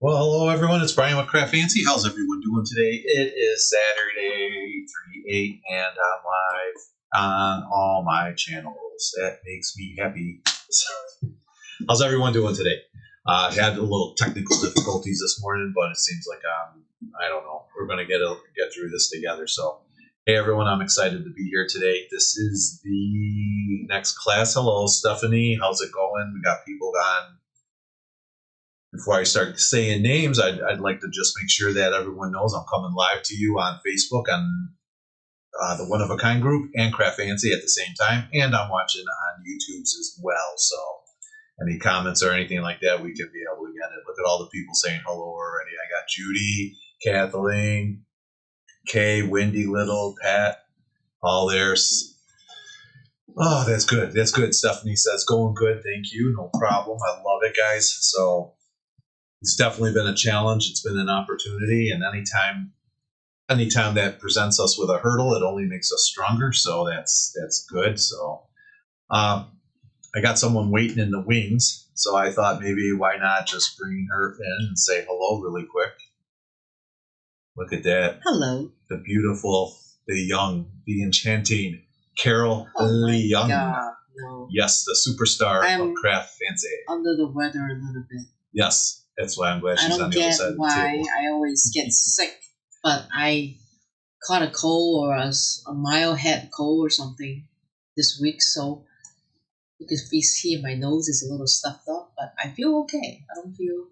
Well, hello everyone. It's Brian with Craftfancy. How's everyone doing today? It is Saturday, 3/8, and I'm live on all my channels. That makes me happy. How's everyone doing today? I had a little technical difficulties this morning, but it seems like I don't know. We're gonna get through this together. So, hey everyone, I'm excited to be here today. This is the next class. Hello, Stephanie. How's it going? We got people on. Before I start saying names, I'd like to just make sure that everyone knows I'm coming live to you on Facebook on the One of a Kind group and Craftfancy at the same time, and I'm watching on YouTube's as well. So any comments or anything like that, we can be able to get it. Look at all the people saying hello already. I got Judy, Kathleen, Kay, Wendy Little, Pat, all there. Oh, that's good. That's good. Stephanie says, going good. Thank you. No problem. I love it, guys. So it's definitely been a challenge. It's been an opportunity, and anytime that presents us with a hurdle, it only makes us stronger. So that's good. So I got someone waiting in the wings, so I thought maybe why not just bring her in and say hello really quick. Look at that. Hello. The beautiful, the young, the enchanting Carol Lee Young. God, no. Yes, the superstar of Craftfancy. Under the weather a little bit. Yes. That's why I'm glad she's on the other side of the table. I don't get why I always get sick, but I caught a cold or a mild head cold or something this week, so you can see my nose is a little stuffed up, but I feel okay. I don't feel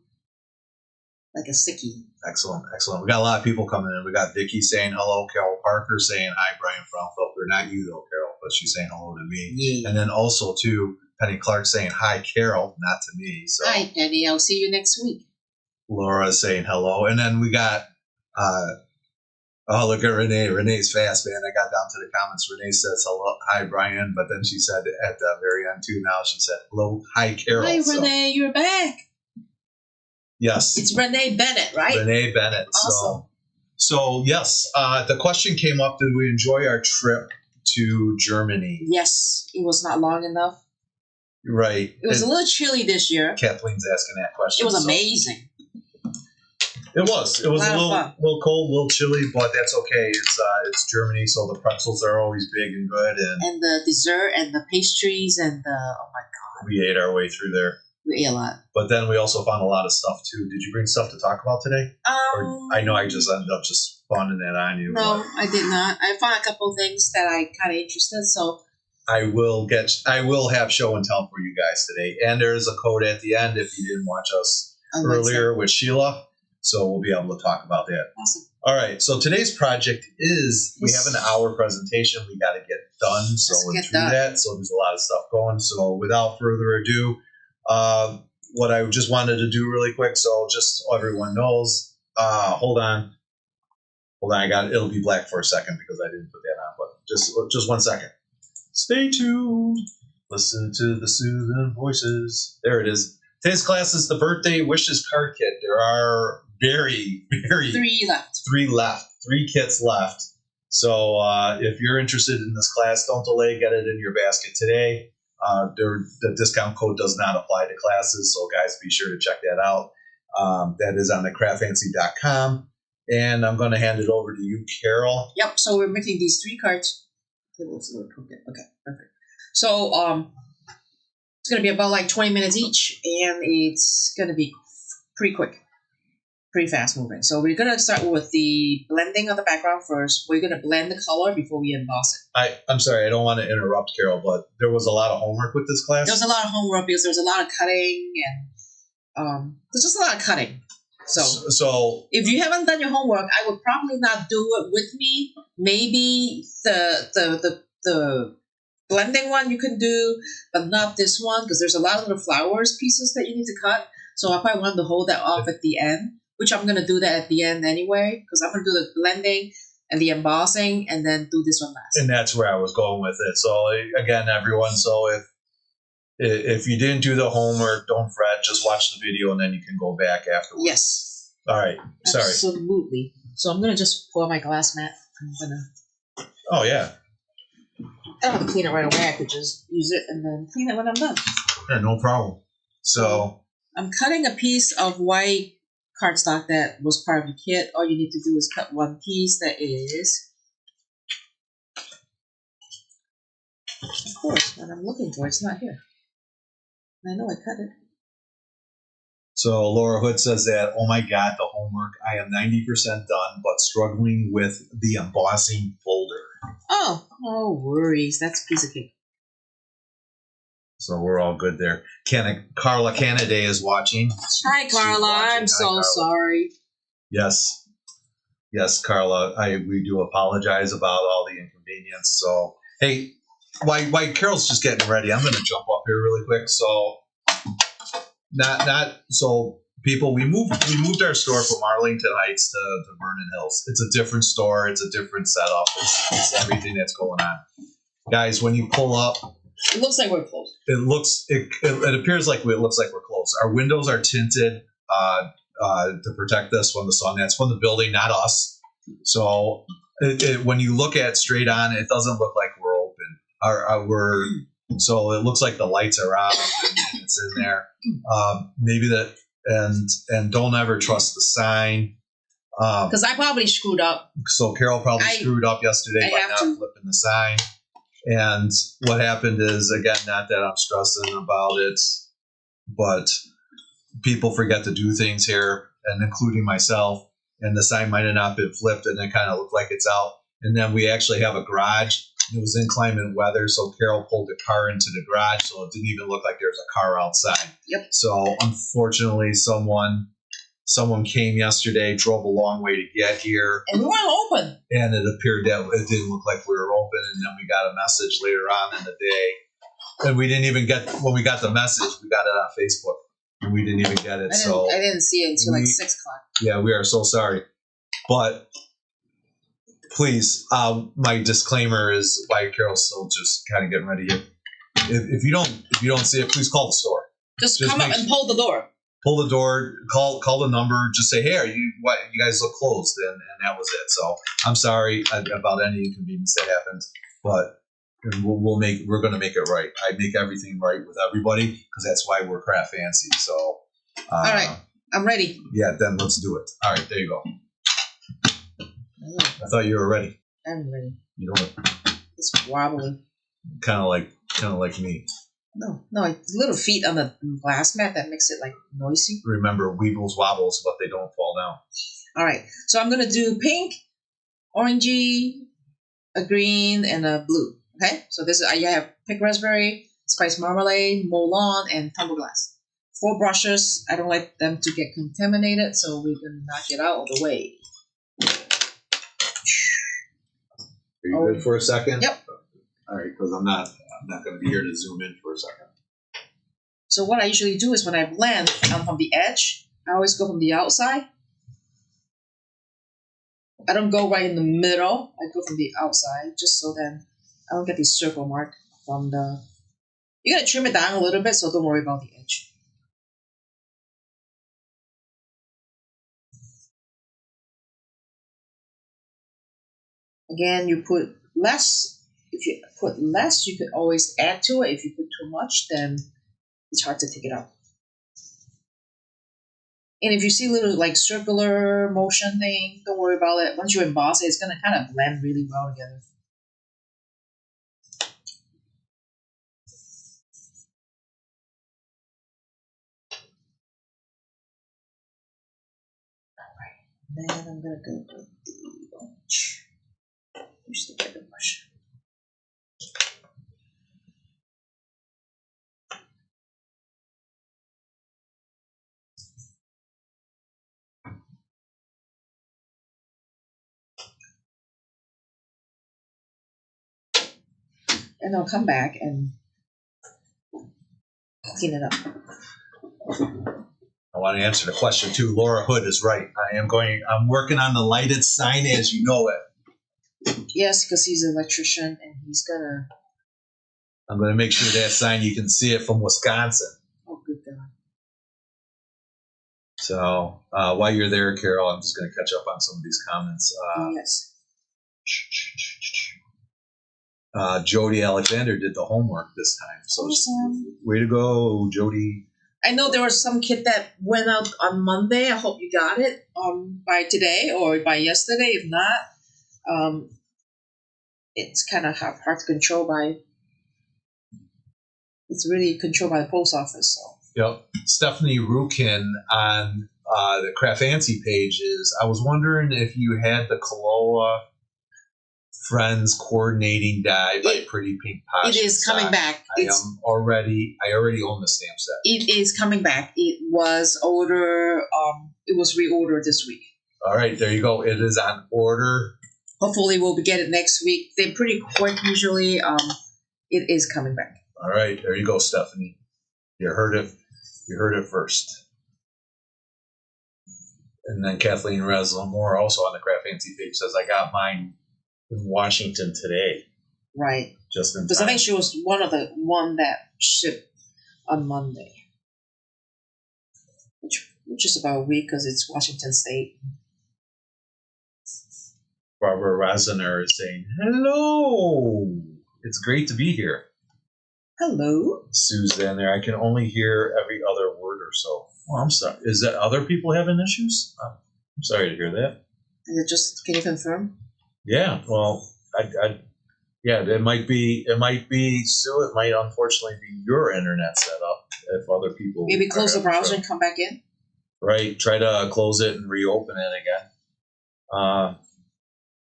like a sickie. Excellent, excellent. We got a lot of people coming in. We got Vicky saying hello, Carol Parker saying hi, Brian Fraunfelder. Not you though, Carol, but she's saying hello to me. Yeah. And then also too, Penny Clark saying hi, Carol, not to me. So hi, Penny. I'll see you next week. Laura saying hello, and then we got oh, look at Renee. Renee's fast, man. I got down to the comments. Renee says hello, hi, Brian, but then she said at the very end too. Now she said hello, hi, Carol. Hi, Renee. You're back. Yes, it's Renee Bennett, right? Renee Bennett. Awesome. So yes, the question came up: did we enjoy our trip to Germany? Yes, it was not long enough. Right. It was a little chilly this year. Kathleen's asking that question. It was amazing. It was. It was a little cold, a little chilly, but that's okay. It's Germany, so the pretzels are always big and good, and the dessert and the pastries and the oh my god. We ate our way through there. We ate a lot. But then we also found a lot of stuff too. Did you bring stuff to talk about today? Or I know I just ended up just spawning that on you. No, I did not. I found a couple of things that I kind of interested. So I will have show and tell for you guys today, and there is a code at the end if you didn't watch us earlier with Sheila. So we'll be able to talk about that. Awesome. All right. So today's project is we have an hour presentation we got to get done. So we're through that. So there's a lot of stuff going. So without further ado, what I just wanted to do really quick. So just so everyone knows, hold on. It'll be black for a second because I didn't put that on, but just 1 second. Stay tuned. Listen to the soothing voices. There it is. Today's class is the birthday wishes card kit. There are very 3 left. 3 kits left. So if you're interested in this class, don't delay. Get it in your basket today. The discount code does not apply to classes, so guys, be sure to check that out. That is on the craftfancy.com. And I'm going to hand it over to you, Carol. Yep. So we're making these 3 cards. Okay, perfect. So it's going to be about like 20 minutes each, and it's going to be pretty quick, pretty fast moving. So we're going to start with the blending of the background first. We're going to blend the color before we emboss it. I'm sorry, I don't want to interrupt, Carol, but there was a lot of homework with this class. There was a lot of homework because there was a lot of cutting, and there's just a lot of cutting. So if you haven't done your homework, I would probably not do it with me. Maybe the blending one you can do, but not this one because there's a lot of little flowers pieces that you need to cut. So I probably want to hold that off at the end, which I'm going to do that at the end anyway because I'm going to do the blending and the embossing and then do this one last. And that's where I was going with it. So again, everyone, so if you didn't do the homework, don't fret. Just watch the video and then you can go back afterwards. Yes. All right. Sorry. Absolutely. So I'm going to just pour my glass mat. Oh, yeah. I don't have to clean it right away. I could just use it and then clean it when I'm done. Yeah, no problem. So I'm cutting a piece of white cardstock that was part of the kit. All you need to do is cut one piece that is, of course, what I'm looking for. It's not here. I know I cut it. So Laura Hood says that, oh my God, the homework. I am 90% done, but struggling with the embossing folder. Oh, no worries. That's a piece of cake. So we're all good there. Carla Canaday is watching. Hi, Carla. I'm so Carla. Sorry. Yes. Yes, Carla. We do apologize about all the inconvenience. So, hey, while Carol's just getting ready, I'm going to jump up here really quick. So, so people, we moved our store from Arlington Heights to Vernon Hills. It's a different store. It's a different setup. It's everything that's going on. Guys, when you pull up, it looks like we're closed. It appears like it looks like we're closed. Our windows are tinted to protect us from the sun. That's from the building, not us. So when you look at straight on, it doesn't look like we're open. So it looks like the lights are out and it's in there. Maybe that, and don't ever trust the sign. Because I probably screwed up. So Carol probably screwed up yesterday by not flipping the sign. And what happened is, again, not that I'm stressing about it, but people forget to do things here, and including myself. And the sign might have not been flipped, and it kind of looked like it's out. And then we actually have a garage. It was inclement weather, so Carol pulled the car into the garage, so it didn't even look like there was a car outside. Yep. So unfortunately, someone came yesterday, drove a long way to get here. And we weren't open. And it appeared that it didn't look like we were open. And then we got a message later on in the day. And we didn't even when we got the message, we got it on Facebook. And we didn't even get it. I didn't see it until like 6 o'clock. Yeah, we are so sorry. But please, my disclaimer is why Carol's still just kind of getting ready here. If you don't see it, please call the store. Just come up and pull the door. Pull the door, call the number, just say, hey, you guys look closed, and that was it. So I'm sorry about any inconvenience that happened, but we're going to make it right. I make everything right with everybody because that's why we're Craftfancy. So all right, I'm ready. Yeah, then let's do it. All right, there you go. I thought you were ready. I'm ready. You don't. It's wobbly. Kind of like me. No, little feet on the glass mat that makes it like noisy. Remember, weebles wobbles, but they don't fall down. All right, so I'm gonna do pink, orangey, a green, and a blue. Okay, so this is I have pink raspberry, spice marmalade, Molon, and tumble glass. 4 brushes. I don't like them to get contaminated, so we're gonna knock it out of the way. Are you good for a second? Yep. All right, because I'm not going to be here to zoom in for a second. So what I usually do is when I blend from the edge, I always go from the outside. I don't go right in the middle. I go from the outside just so then I don't get the circle mark from the... You got to trim it down a little bit, so don't worry about the edge. Again, you put less. If you put less, you could always add to it. If you put too much, then it's hard to take it out. And if you see little like circular motion thing, don't worry about it. Once you emboss it, it's going to kind of blend really well together. All right. Then I'm going to go with the orange. Use the bigger brush. And I'll come back and clean it up. I want to answer the question too. Laura Hood is right. I'm working on the lighted sign as you know it. Yes, because he's an electrician and he's gonna... I'm going to make sure that sign, you can see it from Wisconsin. Oh, good God. So while you're there, Carol, I'm just going to catch up on some of these comments. Yes. Jody Alexander did the homework this time. So awesome. Way to go, Jody. I know there was some kit that went out on Monday. I hope you got it by today or by yesterday. If not, it's kind of hard to control by. It's really controlled by the post office. So. Yep. Stephanie Rukin on the Craftfancy page is, I was wondering if you had the Kaloa Friends Coordinating Die by Pretty Pink Posh. It is coming back. I already own the stamp set. It is coming back. It was it was reordered this week. All right, there you go. It is on order. Hopefully we'll get it next week. They're pretty quick usually. It is coming back. All right, there you go, Stephanie. You heard it. You heard it first. And then Kathleen Reslamore, also on the Craftfancy page, says, I got mine in Washington today. Right. Just in time. Because I think she was one that shipped on Monday. Which is about a week because it's Washington State. Barbara Rasiner is saying, hello. It's great to be here. Hello. Sue's in there. I can only hear every other word or so. Oh, I'm sorry. Is that other people having issues? I'm sorry to hear that. Is it just? Can you confirm? Yeah. Well, it might be Sue. It might unfortunately be your internet setup. If other people maybe close the browser and come back in. Right. Try to close it and reopen it again.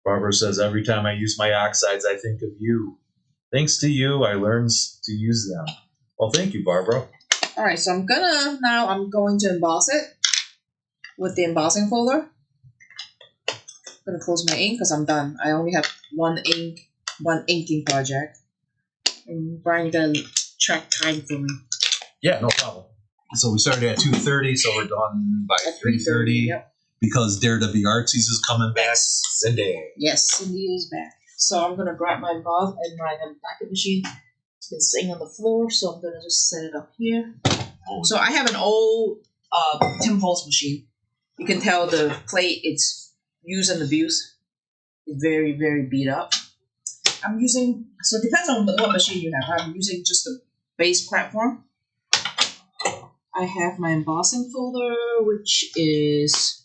Barbara says every time I use my oxides, I think of you. Thanks to you, I learned to use them. Well, thank you, Barbara. All right, so I'm going to emboss it with the embossing folder. I'm going to close my ink because I'm done. I only have one inking project. And Brian, you got to track time for me. Yeah, no problem. So we started at 2:30, so we're done by 3:30. Yep. Because Dare to Be Artsies is coming back. Cindy. Yes, Cindy is back. So I'm going to grab my emboss and my packet machine. It's been sitting on the floor, so I'm going to just set it up here. So I have an old Tim Holtz machine. You can tell the plate, it's used and abused. It's very, very beat up. I'm using, so it depends on what machine you have. I'm using just a base platform. I have my embossing folder, which is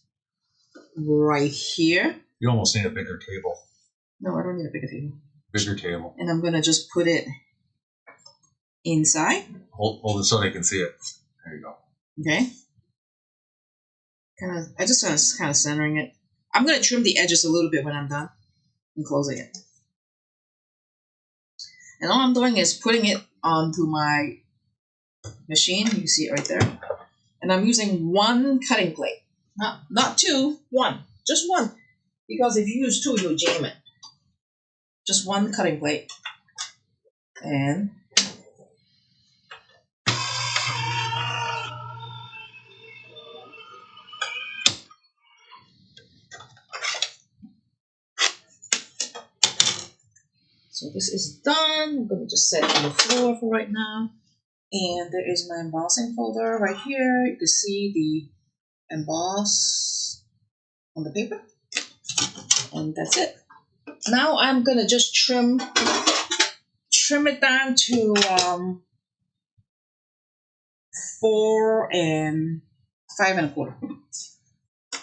right here. You almost need a bigger table. No, I don't need a bigger table. Bigger table. And I'm going to just put it inside. Hold it so they can see it. There you go. Okay. I just kind of centering it. I'm going to trim the edges a little bit when I'm done and closing it. And all I'm doing is putting it onto my machine. You see it right there. And I'm using one cutting plate. Not two, one. Just one. Because if you use two, you'll jam it. Just one cutting plate. And so this is done. I'm going to just set it on the floor for right now. And there is my embossing folder right here. You can see the emboss on the paper. And that's it. Now I'm going to just trim it down to 4 and 5 1/4.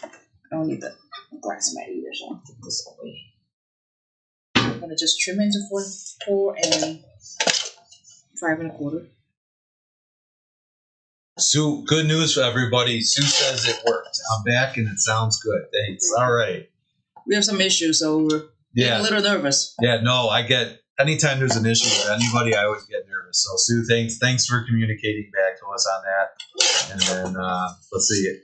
I don't need the glass mat either, so I'll take this away. I'm going to just trim into 4 and 5 1/4. Sue, good news for everybody. Sue says it worked. I'm back and it sounds good. Thanks. All right. We have some issues, so we're getting a little nervous. Yeah, no, I get, anytime there's an issue with anybody, I always get nervous. So Sue, thanks for communicating back to us on that. And then, let's see.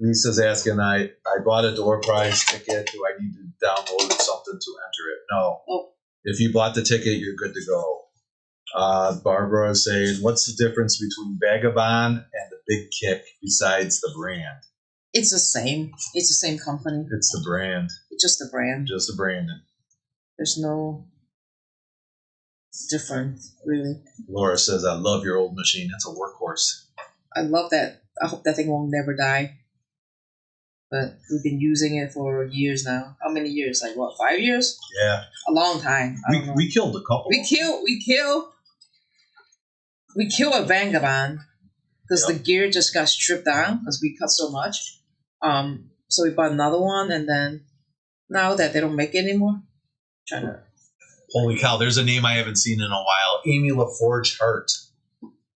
Lisa's asking, I bought a door prize ticket. Do I need to download something to enter it? No. Oh. If you bought the ticket, you're good to go. Barbara is saying, what's the difference between Vagabond and the Big Kick besides the brand? It's the same. It's the same company. It's the brand. It's just the brand. Just the branding. There's no difference, really. Laura says, I love your old machine. It's a workhorse. I love that. I hope that thing won't never die. But we've been using it for years now. How many years? Like what, 5 years? Yeah. A long time. We killed a couple. We kill we killed a vagabond because the gear just got stripped down because we cut so much. So we bought another one, and then now that they don't make it anymore, trying to. Holy cow! There's a name I haven't seen in a while. Amy LaForge Hart.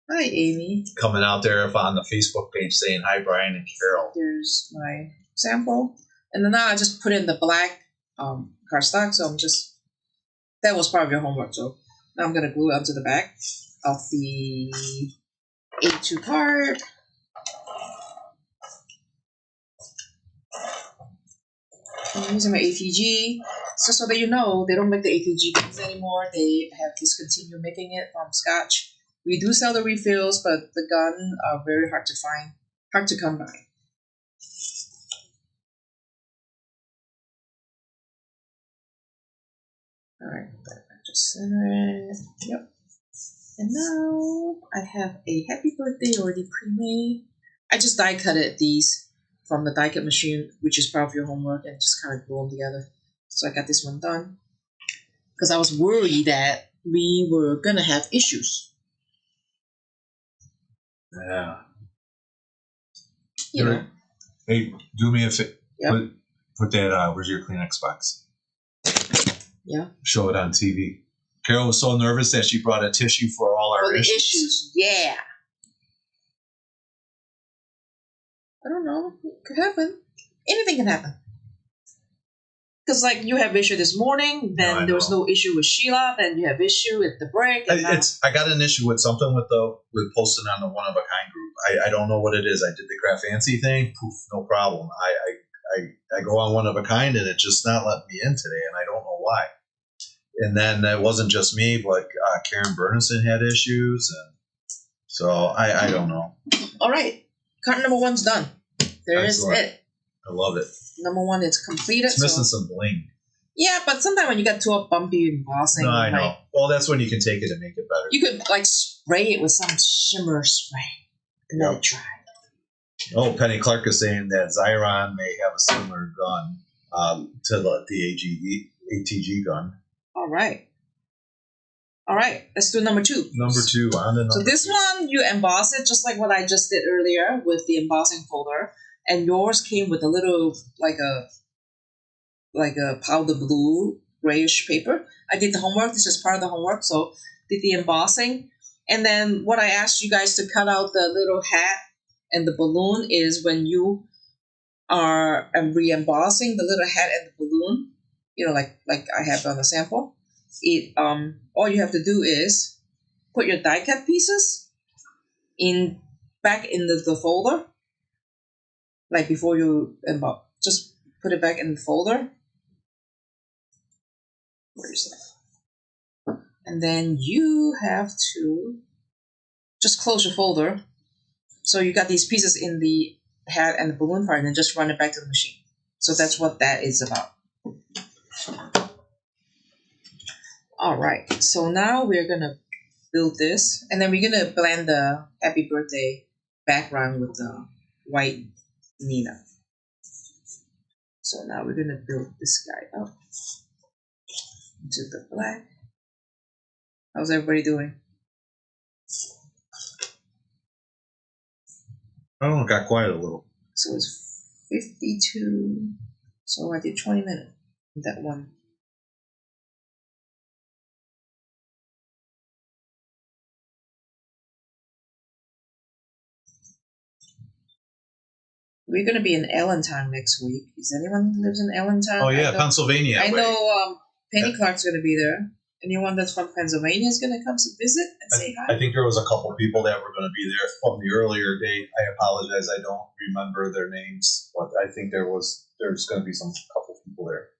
Hi, Amy. Coming out there on the Facebook page saying hi, Brian and Carol. There's my sample, and then now I just put in the black cardstock. So that was part of your homework. So now I'm gonna glue it onto the back of the A2 card. I'm using my ATG. So that you know, they don't make the ATG guns anymore. They have discontinued making it from scratch. We do sell the refills, but the gun are very hard to find, hard to come by. Alright, just center it. Yep. And now I have a happy birthday already pre-made. I just die cutted these from the die cut machine, which is part of your homework, and just kind of glue them together. So I got this one done. Because I was worried that we were going to have issues. Yeah. You know. Hey, do me a favor. Yep. Put that, where's your Kleenex box? Yeah. Show it on TV. Carol was so nervous that she brought a tissue for all our issues. Yeah. I don't know. It could happen. Anything can happen. Because, like, you have issue this morning, then there was no issue with Sheila, then you have issue at the break. And I got an issue with something with posting on the One of a Kind group. I don't know what it is. I did the Craftfancy thing. Poof, no problem. I go on One of a Kind, and it's just not letting me in today, and I don't know why. And then it wasn't just me, but Karen Bernison had issues, and so I don't know. All right, card number 1's done. There's it. I love it. Number 1 is completed. It's missing some bling. Yeah, but sometimes when you get too bumpy embossing, no, I know. Well, that's when you can take it and make it better. You could like spray it with some shimmer spray and let it dry. Oh, Penny Clark is saying that Zyron may have a similar gun to the ATG gun. All right. Let's do number 2. Number 2 on the number. So this one you emboss it just like what I just did earlier with the embossing folder, and yours came with a little like a powder blue grayish paper. I did the homework. This is part of the homework, so did the embossing, and then what I asked you guys to cut out the little hat and the balloon is when you are re-embossing the little hat and the balloon. You know, like I have on the sample. All you have to do is put your die cut pieces back in the folder, like before you emboss. Just put it back in the folder. Where is that? And then you have to just close your folder. So you got these pieces in the hat and the balloon part, and then just run it back to the machine. So that's what that is about. All right, so now we're gonna build this, and then we're gonna blend the happy birthday background with the white Nina. So now we're gonna build this guy up into the black. How's everybody doing? Oh, got quiet a little. So it's 52. So I did 20 minutes in that one. We're going to be in Allentown next week. Is anyone who lives in Allentown? Oh, yeah, Pennsylvania. I know Penny Clark's going to be there. Anyone that's from Pennsylvania is going to come to visit and say hi? I think there was a couple people that were going to be there from the earlier date. I apologize. I don't remember their names, but I think there's going to be some couple people there.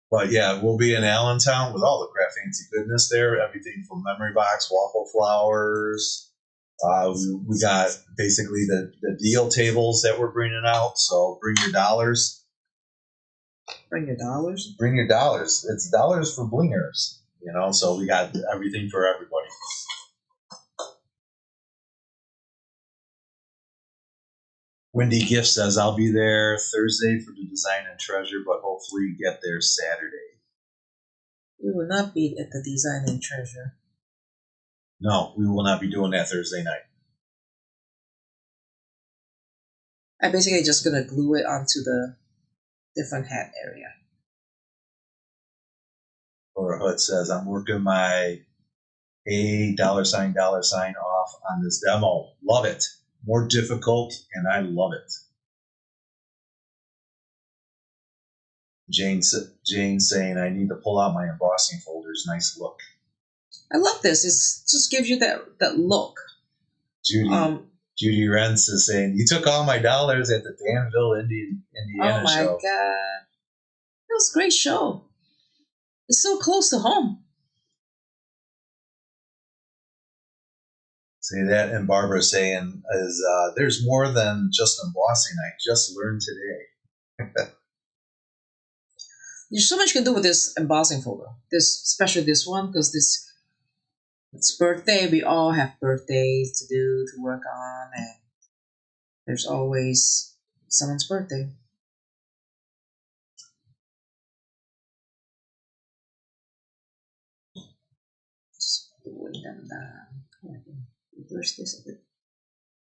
But yeah, we'll be in Allentown with all the Craftfancy goodness there. Everything from memory box, waffle flowers. We got basically the deal tables that we're bringing out. So bring your dollars. Bring your dollars? Bring your dollars. It's dollars for blingers, you know, so we got everything for everybody. Wendy Gift says, I'll be there Thursday for the Design and Treasure, but hopefully get there Saturday. We will not be at the Design and Treasure. No, we will not be doing that Thursday night. I'm basically just going to glue it onto the different hat area. Laura Hood says, I'm working my $$ off on this demo. Love it. More difficult, and I love it. Jane saying, I need to pull out my embossing folders. Nice look. I love this. It just gives you that look. Judy Rentz is saying, you took all my dollars at the Danville, Indiana show. Oh, my God. It was a great show. It's so close to home. See that? And Barbara saying, there's more than just embossing. I just learned today. There's so much you can do with this embossing folder. Especially this one, because it's birthday. We all have birthdays to do, to work on, and there's always someone's birthday. Just weight them down. Reverse this a bit.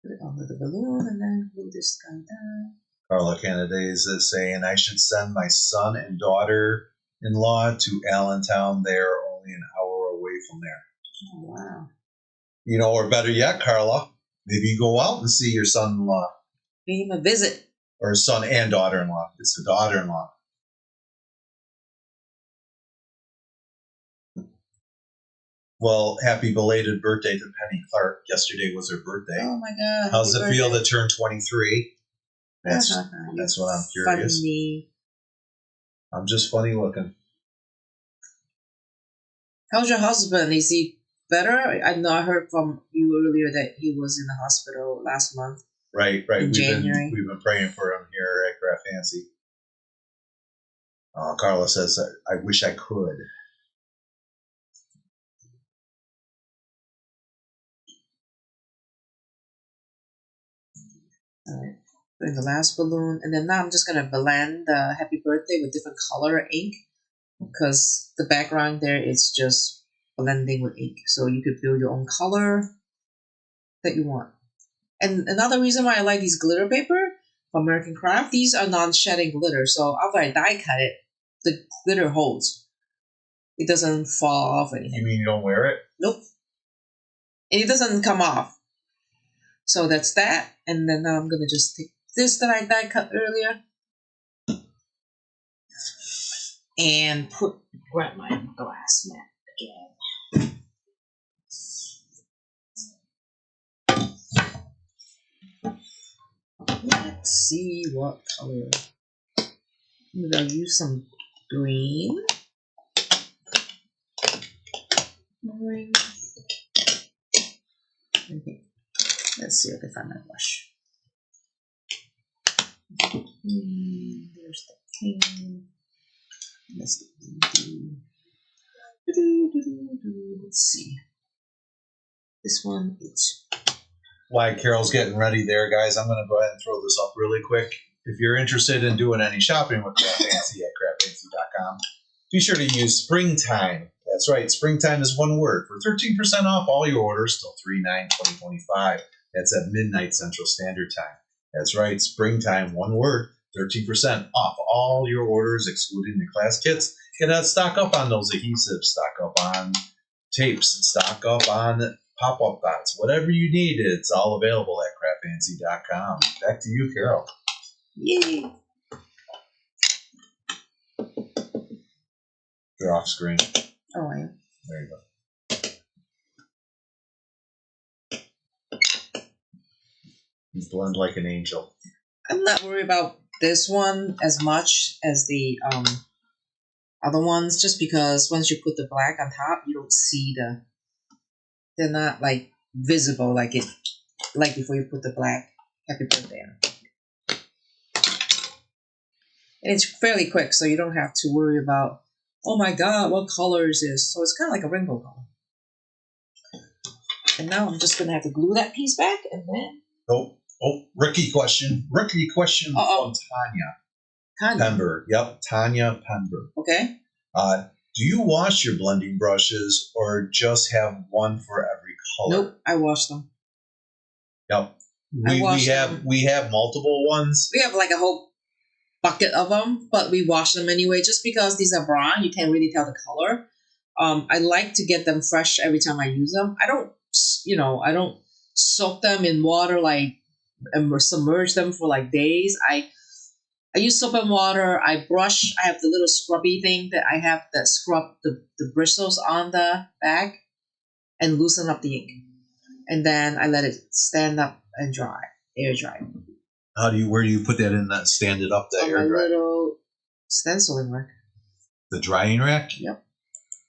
Put it under the balloon and then glue this guy down. Carla Canadays is saying, I should send my son and daughter-in-law to Allentown. They're only an hour away from there. Oh, wow. You know, or better yet, Carla, maybe you go out and see your son-in-law. Pay him a visit. Or son and daughter-in-law. It's the daughter-in-law. Well, happy belated birthday to Penny Clark. Yesterday was her birthday. Oh, my God. How's it feel to turn 23? That's what I'm curious. Funny. I'm just funny looking. How's your husband? Is he better? I know I heard from you earlier that he was in the hospital last month. Right. In January. We've been praying for him here at Craftfancy. Carla says, I wish I could. All right. Put in the last balloon, and then now I'm just gonna blend the happy birthday with different color ink, because the background there is just blending with ink, so you could build your own color that you want. And another reason why I like these glitter paper from American Craft, these are non-shedding glitter, so after I die cut it, the glitter holds. It doesn't fall off or anything. You mean you don't wear it? Nope. And it doesn't come off. So that's that, and then now I'm gonna just take this that I die cut earlier and grab my glass mat again. Let's see what color. Maybe I'll use some green. Okay. Let's see if I can find my brush. There's the king. Let's see. This one is. While Carol's getting ready there, guys, I'm going to go ahead and throw this up really quick. If you're interested in doing any shopping with Craftfancy at craftfancy.com, be sure to use Springtime. That's right, Springtime is one word for 13% off all your orders till 3/9/2025. That's at midnight Central Standard Time. That's right, Springtime, one word, 13% off all your orders, excluding the class kits. And stock up on those adhesives, stock up on tapes, stock up on pop-up dots. Whatever you need, it's all available at craftfancy.com. Back to you, Carol. Yay! You're off screen. Oh, I am. There you go. You blend like an angel. I'm not worried about this one as much as the other ones, just because once you put the black on top, you don't see they're not like visible like before you put the black happy birthday on. And it's fairly quick, so you don't have to worry about, oh my god, what color is this? So it's kind of like a rainbow color. And now I'm just going to have to glue that piece back, and then... Oh, rookie question. Rookie question from Tanya. Pember. Yep, Tanya Pember. Okay. Do you wash your blending brushes or just have one for every color. Nope, I wash them. Yep. We have multiple ones. We have like a whole bucket of them, but we wash them anyway. Just because these are brown, you can't really tell the color. I like to get them fresh every time I use them. I don't soak them in water and submerge them for like days. I use soap and water. I brush. I have the little scrubby thing that I have that scrub the bristles on the bag and loosen up the ink. And then I let it stand up and dry, air dry. Where do you put that in that stand it up, that air dry? My little stenciling rack. The drying rack? Yep.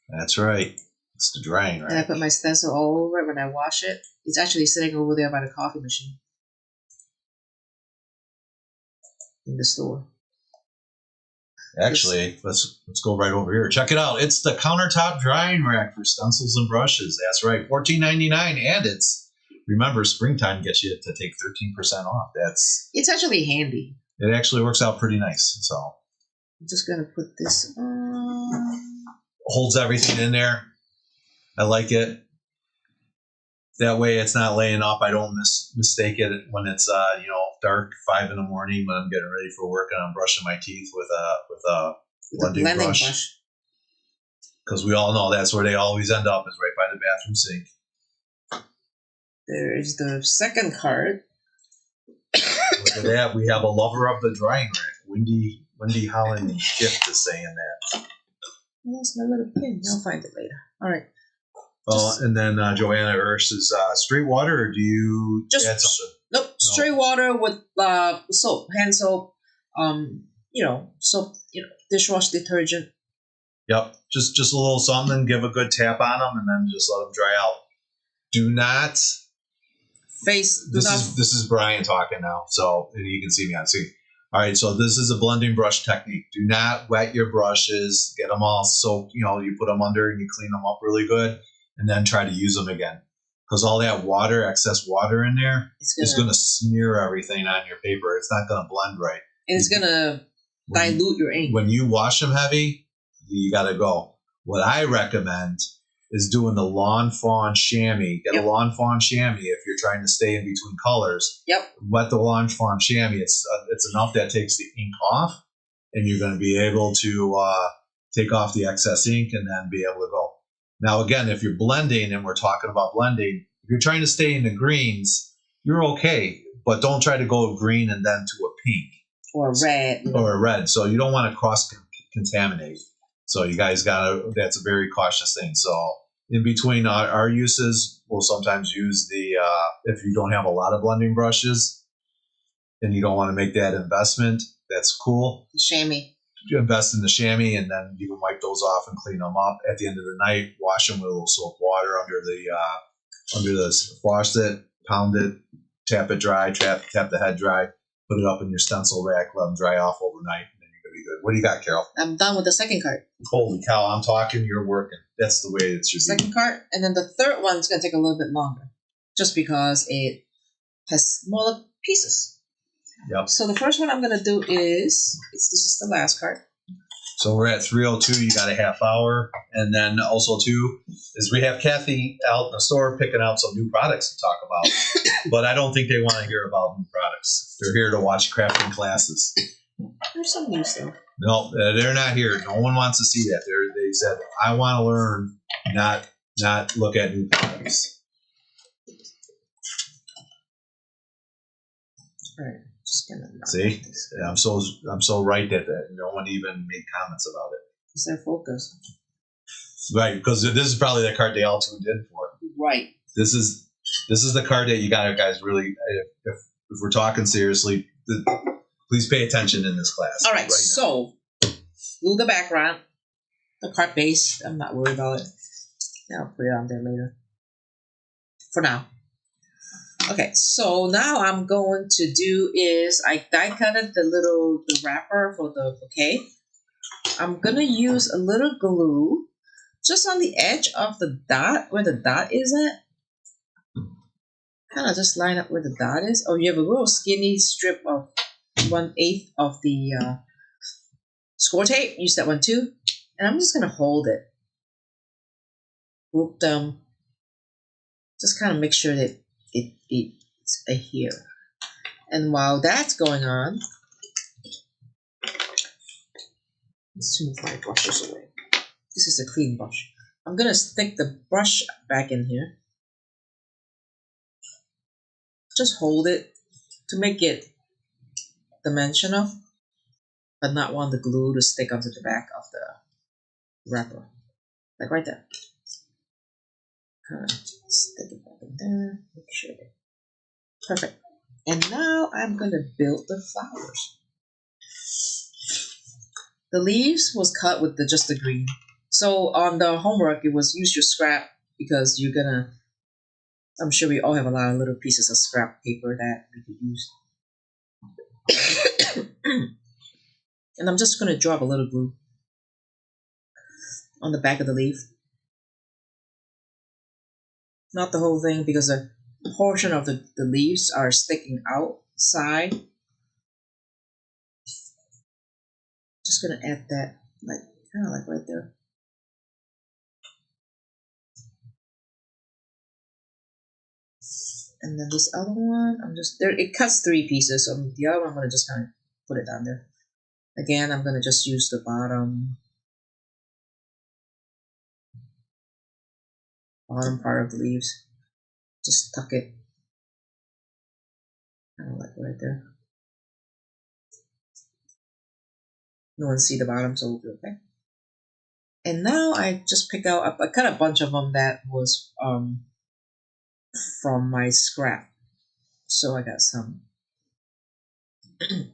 That's right. It's the drying rack. And I put my stencil all over it when I wash it. It's actually sitting over there by the coffee machine in the store. Actually, let's go right over here. Check it out. It's the countertop drying rack for stencils and brushes. That's right, $14.99, and remember, springtime gets you to take 13% off. It's actually handy. It actually works out pretty nice. So I'm just gonna put this on. Holds everything in there. I like it. That way, it's not laying up. I don't mistake it when it's dark 5 in the morning when I'm getting ready for work and I'm brushing my teeth with a blending brush. Because we all know that's where they always end up, is right by the bathroom sink. There's the second card. Look at that. We have a lover of the drying rack. Wendy Holland Gift is saying that. That's my little pin. I'll find it later. All right. And then Joanna Ersch is straight water, or do you add something? Nope, straight water with soap, hand soap, soap, dishwash detergent. Yep, just a little something. Give a good tap on them, and then just let them dry out. Do not face. This is Brian talking now, so you can see me on screen. All right, so this is a blending brush technique. Do not wet your brushes. Get them all soaked. You put them under and you clean them up really good, and then try to use them again. Because all that water, excess water in there, is going to smear everything on your paper. It's not going to blend right. And it's going to dilute your ink. When you wash them heavy, you got to go. What I recommend is doing the Lawn Fawn chamois. Get a Lawn Fawn chamois if you're trying to stay in between colors. Yep. Wet the Lawn Fawn chamois. It's enough that takes the ink off, and you're going to be able to take off the excess ink and then be able to go. Now, again, if you're blending, and we're talking about blending, if you're trying to stay in the greens, you're okay, but don't try to go green and then to a pink. Or red. Or a red. So you don't want to cross-contaminate. So you guys that's a very cautious thing. So in between our uses, we'll sometimes use if you don't have a lot of blending brushes and you don't want to make that investment, that's cool. Chamois. You invest in the chamois, and then you can wipe those off and clean them up. At the end of the night, wash them with a little soap water under the faucet, pound it, tap it dry, tap the head dry, put it up in your stencil rack, let them dry off overnight, and then you're going to be good. What do you got, Carol? I'm done with the second card. Holy cow, I'm talking, you're working. That's the way it should be. Second card, and then the third one's going to take a little bit longer, just because it has smaller pieces. Yep. So the first one I'm going to do this is the last card. So we're at 3:02. You got a half hour. And then also, too, is we have Kathy out in the store picking out some new products to talk about. But I don't think they want to hear about new products. They're here to watch crafting classes. There's some new stuff. No, they're not here. No one wants to see that. They said, I want to learn, not look at new products. All right. See, I'm so right that no one even made comments about it. It's their focus, right? Because this is probably the card they all tuned in for. Right. This is the card that you got, guys. Really, if we're talking seriously, please pay attention in this class. All right. So, do the background, the card base. I'm not worried about it. I'll put it on there later. For now. Okay, so now I'm going to do is I die cutted the wrapper for the bouquet. I'm gonna use a little glue just on the edge of the dot where the dot is at. Kind of just line up where the dot is. Oh, you have a little skinny strip of 1/8 of the score tape. Use that one too, and I'm just gonna hold it. Group them Just kind of make sure that it's here. And while that's going on, let's move my brushes away. This is a clean brush. I'm gonna stick the brush back in here. Just hold it to make it dimensional, but not want the glue to stick onto the back of the wrapper. Like right there. Kind of stick it back in there. Make sure that perfect. And now I'm gonna build the flowers. The leaves was cut with just the green. So on the homework, it was use your scrap because you're gonna. I'm sure we all have a lot of little pieces of scrap paper that we could use. And I'm just gonna drop a little glue on the back of the leaf. Not the whole thing because a portion of the leaves are sticking outside. Just gonna add that like kind of like right there. And then this other one, I'm just there. It cuts 3 pieces, so the other one I'm gonna just kind of put it down there. Again, I'm gonna just use the bottom part of the leaves. Just tuck it, kind of like right there. No one see the bottom, so we'll be okay. And now I just pick out. I cut a bunch of them that was from my scrap. So I got some. I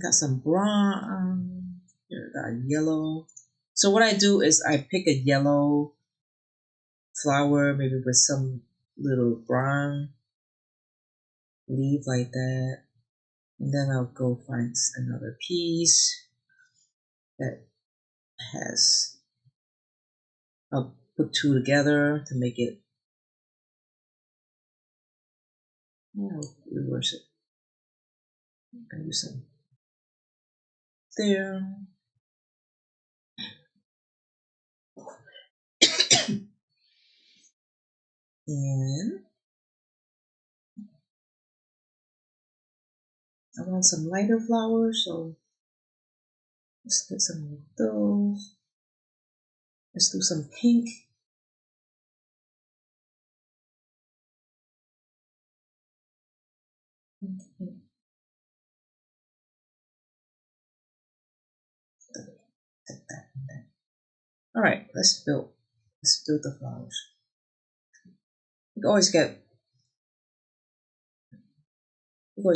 got some brown. Here I got yellow. So what I do is I pick a yellow flower, maybe with some little brown leaf like that, and then I'll go find another piece that has. I'll put 2 together to make it. I'll reverse it. I use some there. And I want some lighter flowers, so let's get some of those. Let's do some pink. All right, let's build the flowers. You can always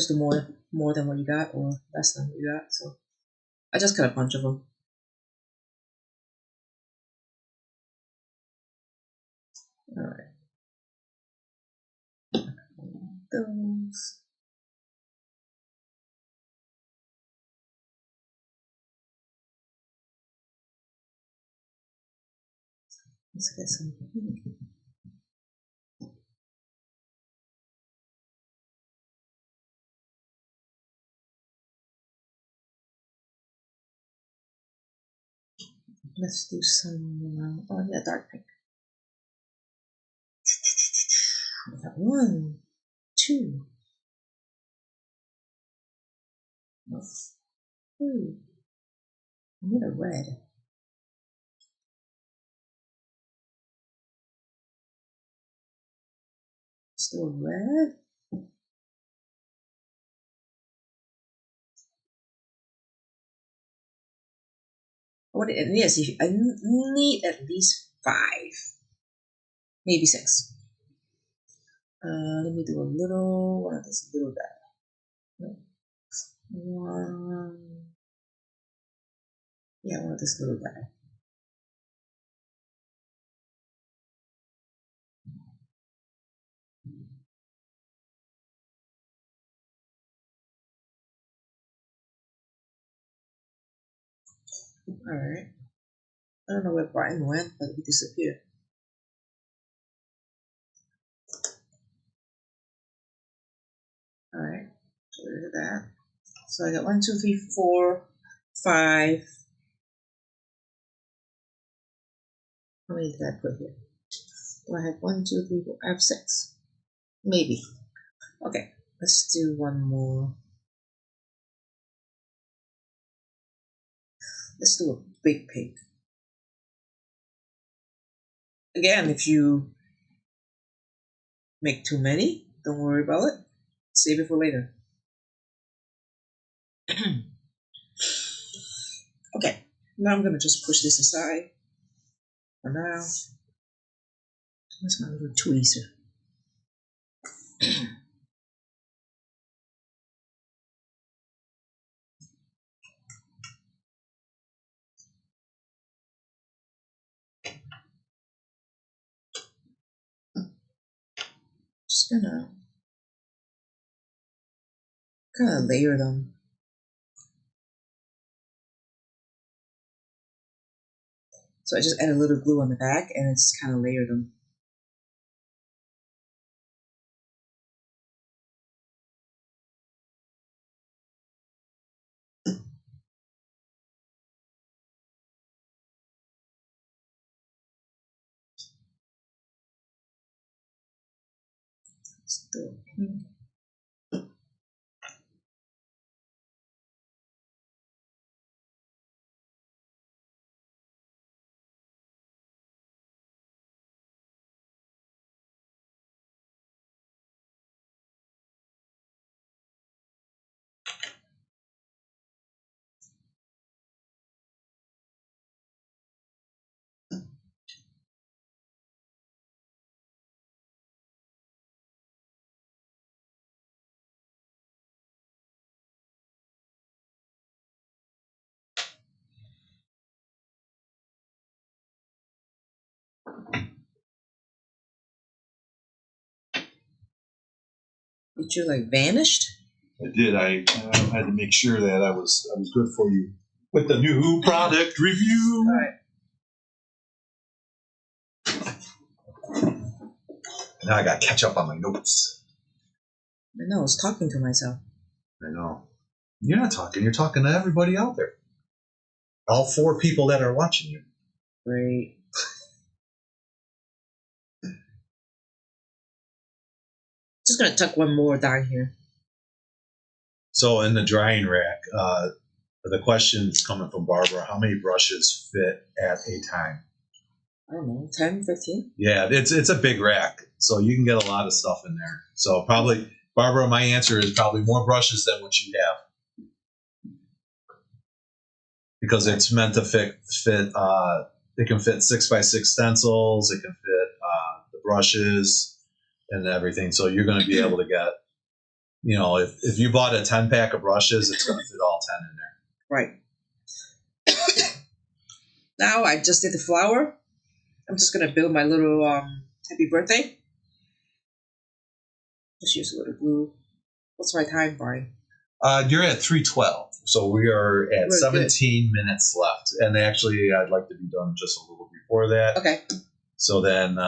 do more than what you got or less than what you got. So I just cut a bunch of them. All right. Those. Let's get some pink. Let's do some, oh yeah, dark pink. We got 1, 2, 3. I need a red. Still red. Yes, I need at least 5, maybe 6. Let me do a little one of this little guy. No. One. Yeah, one of this little guy. Alright. I don't know where Brian went, but he disappeared. Alright. So rid of that. So I got 1, 2, 3, 4, 5. How many did I put here? Do I have 1, 2, 3, 4? I have 6. Maybe. Okay, let's do one more. Let's do a big pig. Again, if you make too many, don't worry about it. Save it for later. Okay, now I'm going to just push this aside for now. Where's my little tweezer? Just gonna kind of layer them. So I just add a little glue on the back and it's kind of layered them. Still pink. Did you like vanished? I did. I had to make sure that I was good for you with the new product review. All right. Now I got to catch up on my notes. I know, I was talking to myself. I know. You're not talking. You're talking to everybody out there. All 4 people that are watching you. Great. Just going to tuck one more down here. So in the drying rack, the question is coming from Barbara, how many brushes fit at a time? I don't know, 10, 15? Yeah, it's a big rack, so you can get a lot of stuff in there. So probably, Barbara, my answer is probably more brushes than what you have. Because it's meant to fit it can fit 6x6 stencils, it can fit the brushes and everything. So you're going to be able to get, if you bought a 10-pack of brushes, it's going to fit all 10 in there. Right. Now I just did the flower. I'm just going to build my little happy birthday. Just use a little glue. What's my time, Brian? You're at 3:12, so we are at 17 minutes left. And actually, I'd like to be done just a little before that. Okay. So then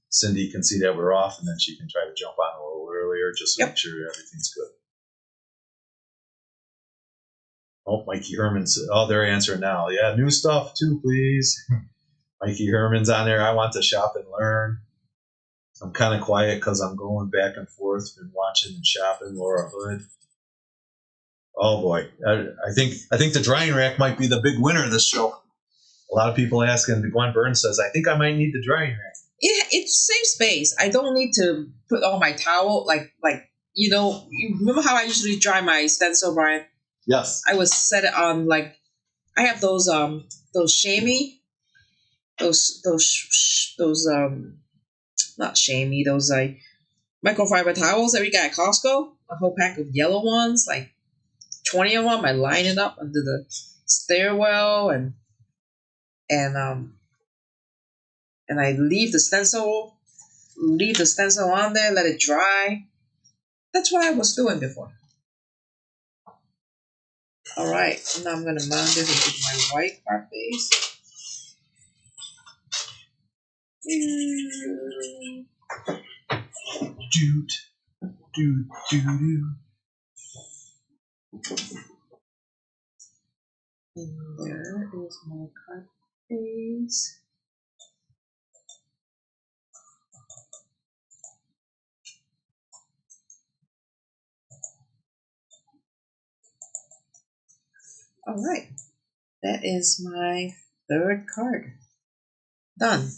Cindy can see that we're off, and then she can try to jump on a little earlier just to make sure everything's good. Oh, Mikey Herman's. Oh, they're answering now. Yeah, new stuff too, please. Mikey Herman's on there. I want to shop and learn. I'm kind of quiet because I'm going back and forth, been watching and shopping. Laura Hood. Oh boy, I think the drying rack might be the big winner of this show. A lot of people asking. Gwen Burns says, "I think I might need the drying rack." It saves space. I don't need to put all my towel you remember how I usually dry my stencil, Brian? Yes. I would set it on I have those chamois, those not chamois, those microfiber towels that we got at Costco. A whole pack of yellow ones, 20 of them. I line it up under the stairwell and I leave the stencil on there, let it dry. That's what I was doing before. All right, now I'm gonna mount this with my white art base. And there is my cut base. All right. That is my third card. Done.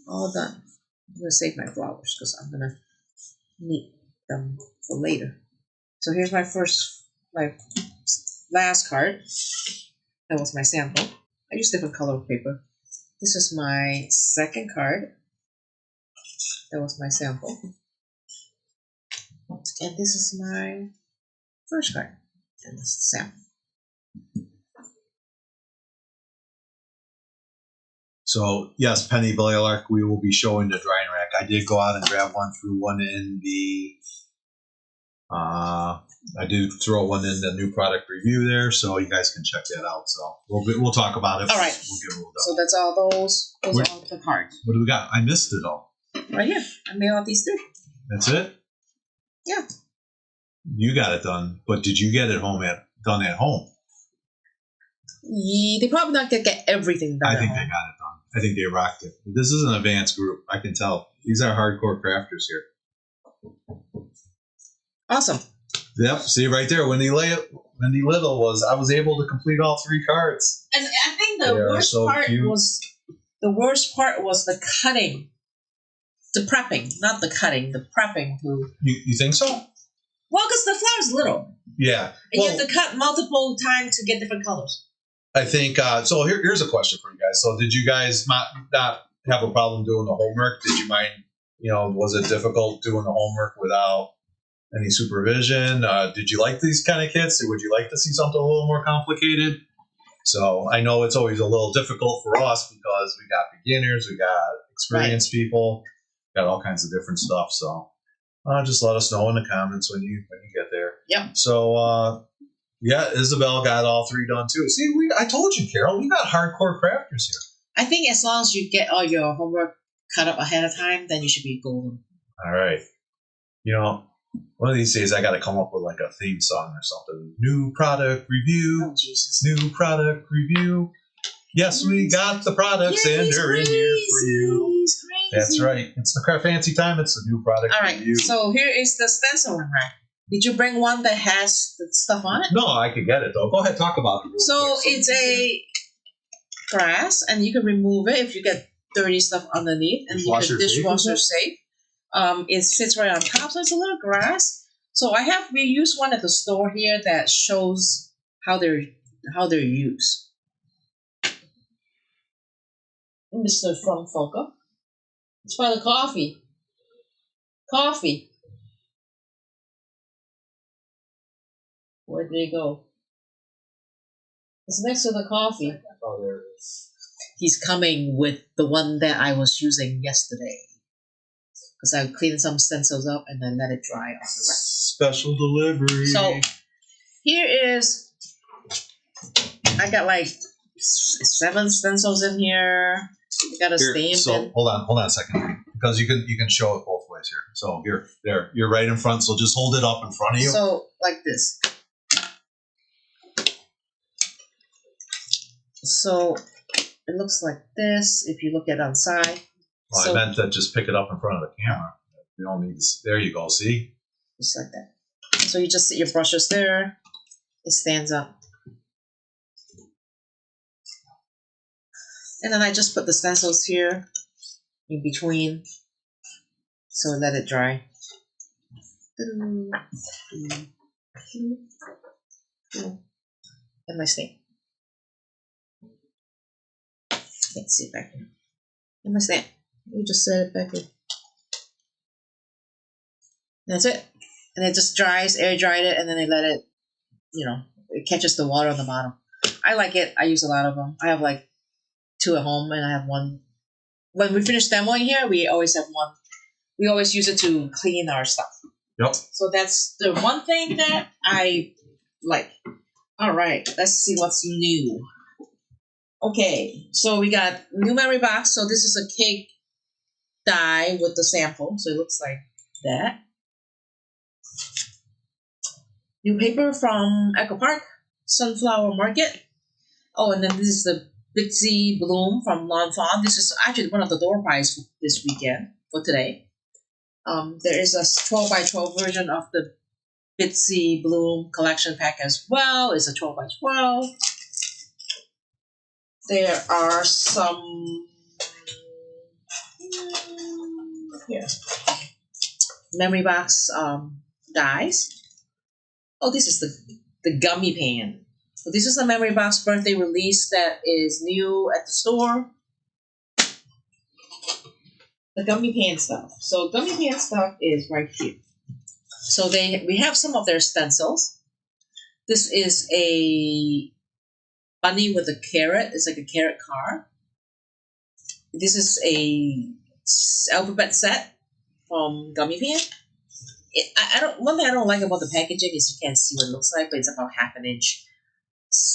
All done. I'm going to save my flowers because I'm going to need them for later. So here's my last card. That was my sample. I use different color paper. This is my second card. That was my sample. And this is my first card. And this is the sample. So, yes, Penny Blaylark, we will be showing the drying rack. I did go out and grab one, threw one in the... I did throw one in the new product review there, so you guys can check that out. So we'll talk about it. All right. We'll get a little so that's all those are all the cards. What do we got? I missed it all. Right here. I made all these three. That's it? Yeah. You got it done, but did you get it done at home? They probably not gonna get everything done. I think they got it done. I think they rocked it. This is an advanced group. I can tell. These are hardcore crafters here. Awesome. Yep. See right there. Wendy Little I was able to complete all three cards. And I think the worst part was the cutting. The prepping, not the cutting, the prepping. You think so? Well, because the flower's little. Yeah. And you have to cut multiple times to get different colors. I think, so here's a question for you guys. So did you guys not have a problem doing the homework? Did you mind, was it difficult doing the homework without any supervision? Did you like these kind of kits? Or would you like to see something a little more complicated? So I know it's always a little difficult for us because we got beginners, we got experienced people, got all kinds of different stuff. So just let us know in the comments when you get there. Yep. So yeah, Isabel got all three done too. See, I told you, Carol, we got hardcore crafters here. I think as long as you get all your homework cut up ahead of time, then you should be golden. All right. One of these days I got to come up with like a theme song or something. New product review. Oh, Jesus. New product review. Yes, we got the products and they're in here for you. That's right. It's the Craftfancy time. It's the new product review. So here is the stencil rack. Did you bring one that has the stuff on it? No, I could get it though. Go ahead, talk about it. So it's a grass, and you can remove it if you get dirty stuff underneath, and you can dishwasher safe. It sits right on top, so it's a little grass. So we used one at the store here that shows how they're used. Mr. From Foca. It's for the coffee. Coffee. Where did it go? It's next to the coffee. Oh, there it is. He's coming with the one that I was using yesterday. Because I cleaned some stencils up and then let it dry on the rack. Special delivery. So here is, I got like 7 stencils in here. I got a stamp. So hold on a second, because you can show it both ways here. So there, you're right in front. So just hold it up in front of you. So like this. So it looks like this if you look at it on the side. Well, so, I meant to just pick it up in front of the camera. You don't need this. There you go. See? Just like that. So you just sit your brushes there. It stands up. And then I just put the stencils here in between. So let it dry. And my stamp. Can't see it back here. And my stamp. You just set it back here. That's it. And it just dries, air dried it, and then they let it, it catches the water on the bottom. I like it. I use a lot of them. I have like 2 at home, and I have 1. When we finish demoing here, we always have 1. We always use it to clean our stuff. Yep. So that's the one thing that I like. All right, let's see what's new. Okay, so we got new memory box. So this is a cake die with the sample. So it looks like that. New paper from Echo Park, Sunflower Market. Oh, and then this is the Bitsy Bloom from Lawn Fawn. This is actually one of the door prizes this weekend for today. There is a 12 by 12 version of the Bitsy Bloom collection pack as well. It's a 12 by 12. There are some memory box dies. Oh, this is the gummy pan. So this is a memory box birthday release that is new at the store. The gummy pan stuff. So gummy pan stuff is right here. So we have some of their stencils. This is a bunny with a carrot. It's like a carrot car. This is a alphabet set from Gummy Pan. One thing I don't like about the packaging is you can't see what it looks like, but it's about half an inch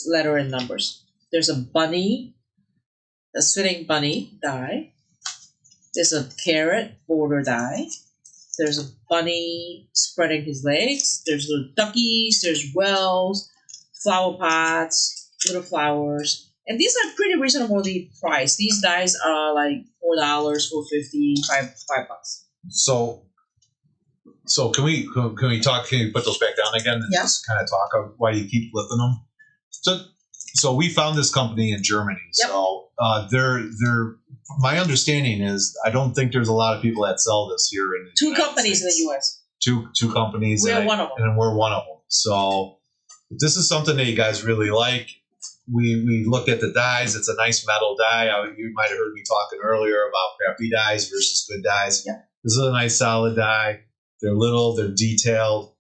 letter and numbers. There's a bunny, a sitting bunny die. There's a carrot border die. There's a bunny spreading his legs. There's little duckies. There's wells, flower pots, little flowers. And these are pretty reasonably priced. These dies are like $4, $4.50, $5. So can we talk? Can you put those back down again and just kind of talk of why you keep lifting them? So we found this company in Germany. Yep. So they're my understanding is I don't think there's a lot of people that sell this here in the United companies States. In the U.S. Two companies. We're one of them, and we're one of them. So if this is something that you guys really like. We looked at the dies. It's a nice metal die. You might have heard me talking earlier about crappy dies versus good dies. Yep. This is a nice solid die. They're little. They're detailed.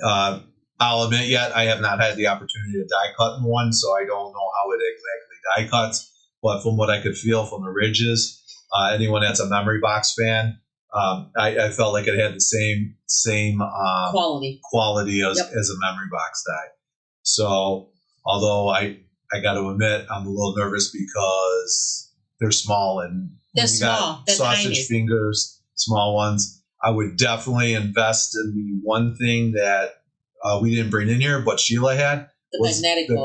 I'll admit yet I have not had the opportunity to die cut in one, so I don't know how it exactly die cuts. But from what I could feel from the ridges, anyone that's a memory box fan, I felt like it had the same quality as a memory box die. So although I got to admit I'm a little nervous because they're small and they're small. They're sausage tiny. fingers, small ones. I would definitely invest in the one thing that we didn't bring in here, but Sheila had the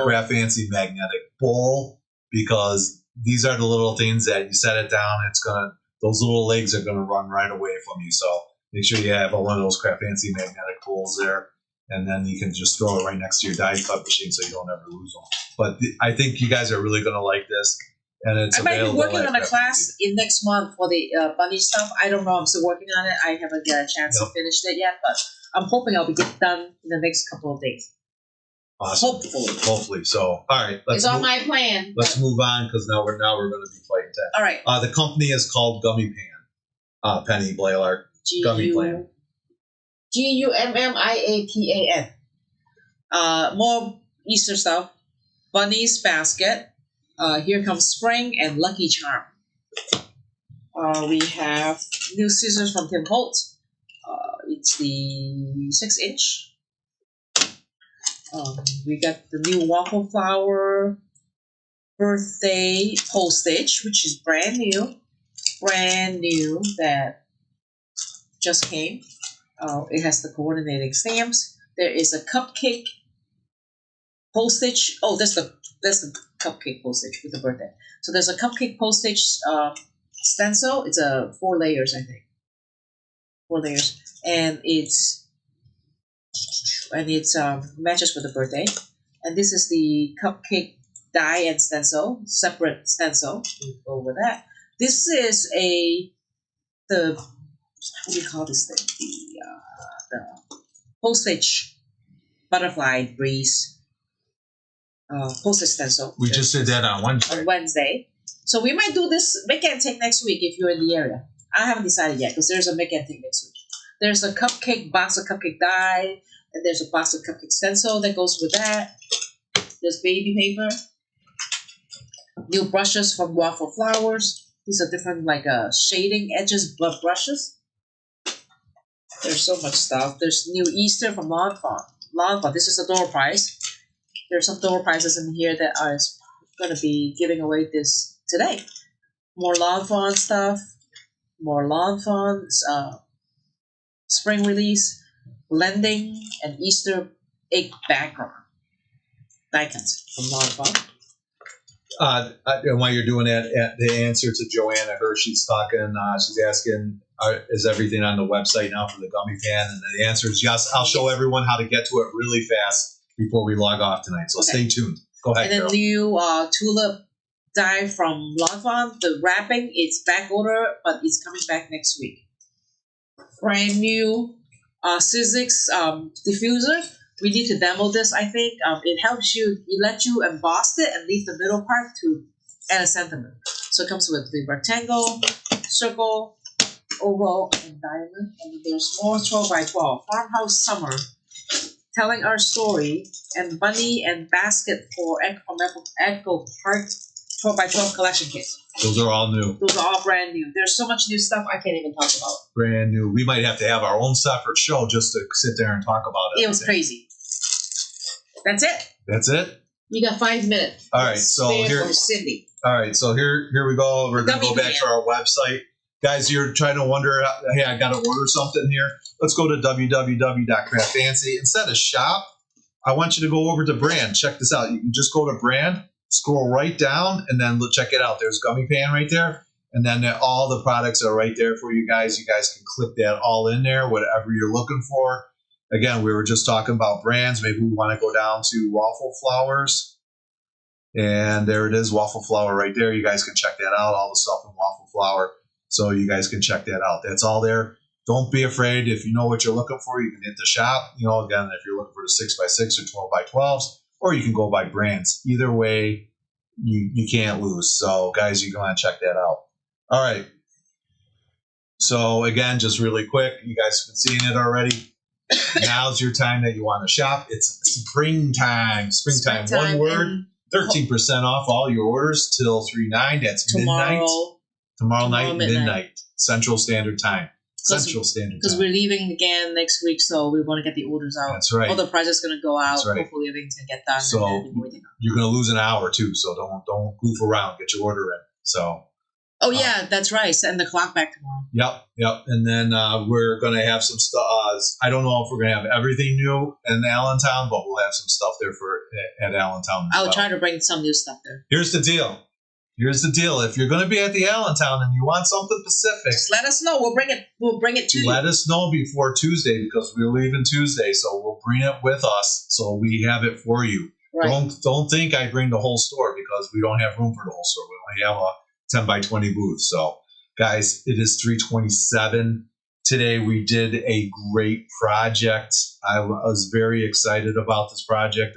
Craftfancy magnetic bowl, because these are the little things that you set it down, those little legs are gonna run right away from you. So make sure you have one of those Craftfancy magnetic bowls there, and then you can just throw it right next to your die cut machine so you don't ever lose them. But I think you guys are really gonna like this. And it's I might be working on a class in next month for the bunny stuff. I don't know. I'm still working on it. I haven't got a chance to finish it yet, but I'm hoping I'll be done in the next couple of days. Awesome. Hopefully. So, all right. It's on my plan. Let's move on because now we're going to be fighting that. All right. The company is called Gummy Pan. Penny Blaylar. Gummy Pan. GUMMIAPAN. More Easter stuff. Bunny's basket. Here comes spring and Lucky Charm. We have new scissors from Tim Holtz. It's the 6-inch. We got the new waffle flower birthday postage, which is brand new that just came. It has the coordinating stamps. There is a cupcake postage. Oh, that's the cupcake postage with the birthday. So there's a cupcake postage stencil. It's 4 layers, I think. 4 layers, and it's matches with the birthday. And this is the cupcake die and stencil, separate stencil. We'll go over that. This is what do you call this thing? The postage butterfly breeze. Postage stencil. We just did that on Wednesday. On Wednesday. So we might do this make and take next week if you're in the area. I haven't decided yet because there's a make and take next week. There's a box of cupcake die, and there's a box of cupcake stencil that goes with that. There's baby paper. New brushes from Waffle Flowers. These are different shading edges brushes. There's so much stuff. There's new Easter from Lawn Fawn. This is a door prize. There's some door prizes in here that are going to be giving away this today. More Lawn Fawn stuff. More Lawn Fawns. Spring release. Blending and Easter egg background. Icons from Lawn Fawn. And while you're doing that, the answer to Joanna, she's talking. She's asking, is everything on the website now for the Gummy Pan? And the answer is yes. I'll show everyone how to get to it really fast before we log off tonight. So Stay tuned. Go ahead, And then new tulip die from Lava. The wrapping is back order, but it's coming back next week. Brand new Sizzix diffuser. We need to demo this, I think. It helps you, it lets you emboss it and leave the middle part to add a sentiment. So it comes with the rectangle, circle, oval, and diamond. And there's more 12x12. Farmhouse Summer, telling our story, and bunny and basket for Echo Park 12x12 collection kit. Those are all new. Those are all brand new. There's so much new stuff I can't even talk about. Brand new. We might have to have our own separate show just to sit there and talk about it. It was crazy. That's it. That's it? You got 5 minutes. All right, so here. Cindy. All right, so here we go. We're going to go back to our website. Guys, you're trying to wonder, hey, I got to order something here. Let's go to www.craftfancy. Instead of shop, I want you to go over to brand. Check this out. You can just go to brand, scroll right down, and then check it out. There's Gummy Pan right there. And then all the products are right there for you guys. You guys can click that all in there, whatever you're looking for. Again, we were just talking about brands. Maybe we want to go down to waffle flowers. And there it is, waffle flower right there. You guys can check that out, all the stuff in waffle flower. So you guys can check that out. That's all there. Don't be afraid. If you know what you're looking for, you can hit the shop. You know, again, if you're looking for the 6x6 or 12x12s, or you can go by brands. Either way, you can't lose. So, guys, you're going to check that out. All right. So, again, just really quick, you guys have been seeing it already. Now's your time that you want to shop. It's springtime. Springtime. One word. 13% off all your orders till 3/9. That's midnight. Tomorrow night, midnight. Central Standard Time. Central Standard Time. Because we're leaving again next week, so we want to get the orders out. That's right. All the prices going to go out. That's right. Hopefully everything's going to get done. So you're going to lose an hour too. So don't goof around. Get your order in. So. Oh yeah, that's right. Send the clock back tomorrow. Yep. And then we're going to have some stuff. I don't know if we're going to have everything new in Allentown, but we'll have some stuff there at Allentown. I'll try to bring some new stuff there. Here's the deal. If you're going to be at the Allentown and you want something Pacific, just let us know. We'll bring it to you. Let us know before Tuesday because we're leaving Tuesday, so we'll bring it with us so we have it for you. Right. Don't think I bring the whole store because we don't have room for the whole store. We only have a 10x20 booth. So, guys, it is 3:27. Today we did a great project. I was very excited about this project.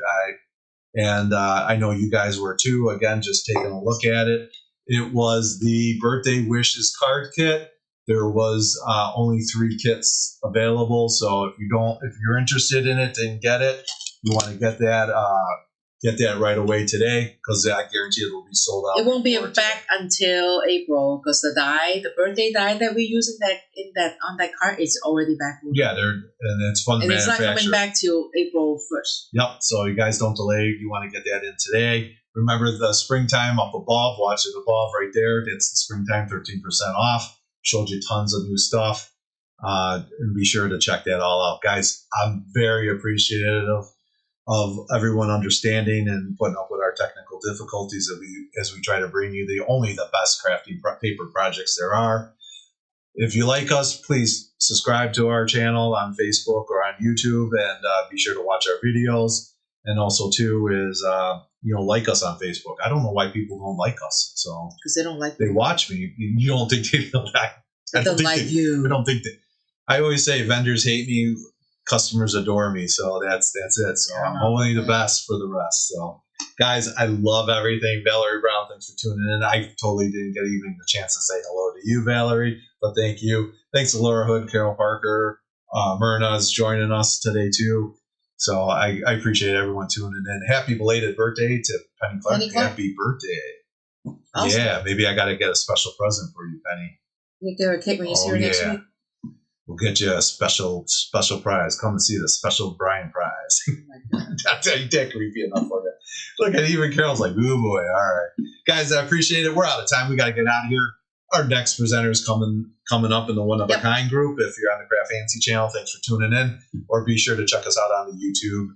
I know you guys were too. Again, just taking a look at it. It was the Birthday Wishes card kit. There was only 3 kits available. So if you're interested in it, then get it. You want to get that right away today because I guarantee it will be sold out. It won't be back until April because the birthday die that we use on that card is already back. Yeah, and it's fun to manufacture. It's not coming back till April 1st. Yep. So you guys don't delay. You want to get that in today. Remember the springtime up above. Watch it above right there. That's the springtime 13% off. Showed you tons of new stuff. And be sure to check that all out, guys. I'm very appreciative of everyone understanding and putting up with our technical difficulties as we try to bring you the best crafting paper projects there are. If you like us, please subscribe to our channel on Facebook or on YouTube, and be sure to watch our videos. And also, too, is like us on Facebook. I don't know why people don't like us. So because they don't like they watch me. You don't think they don't like? They don't like you. I don't think that. I always say vendors hate me. Customers adore me, so that's it. So I'm only the best for the rest. So, guys, I love everything. Valerie Brown, thanks for tuning in. I totally didn't get even the chance to say hello to you, Valerie, but thank you. Thanks to Laura Hood, Carol Parker, Myrna's joining us today too. So I appreciate everyone tuning in. Happy belated birthday to Penny Clark. Happy birthday! Awesome. Yeah, maybe I got to get a special present for you, Penny. You get a cake when you see her next week. We'll get you a special prize. Come and see the special Brian prize. Oh that's how you get creepy enough for it. Look at even Carol's like, ooh boy. All right, guys, I appreciate it. We're out of time. We got to get out of here. Our next presenter is coming up in the One of a Kind group. If you're on the Craftfancy channel, thanks for tuning in. Or be sure to check us out on the YouTube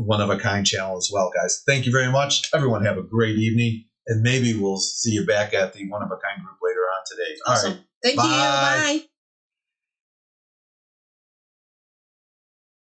One of a Kind channel as well, guys. Thank you very much. Everyone have a great evening, and maybe we'll see you back at the One of a Kind group later on today. Awesome. All right. Thank you. Bye.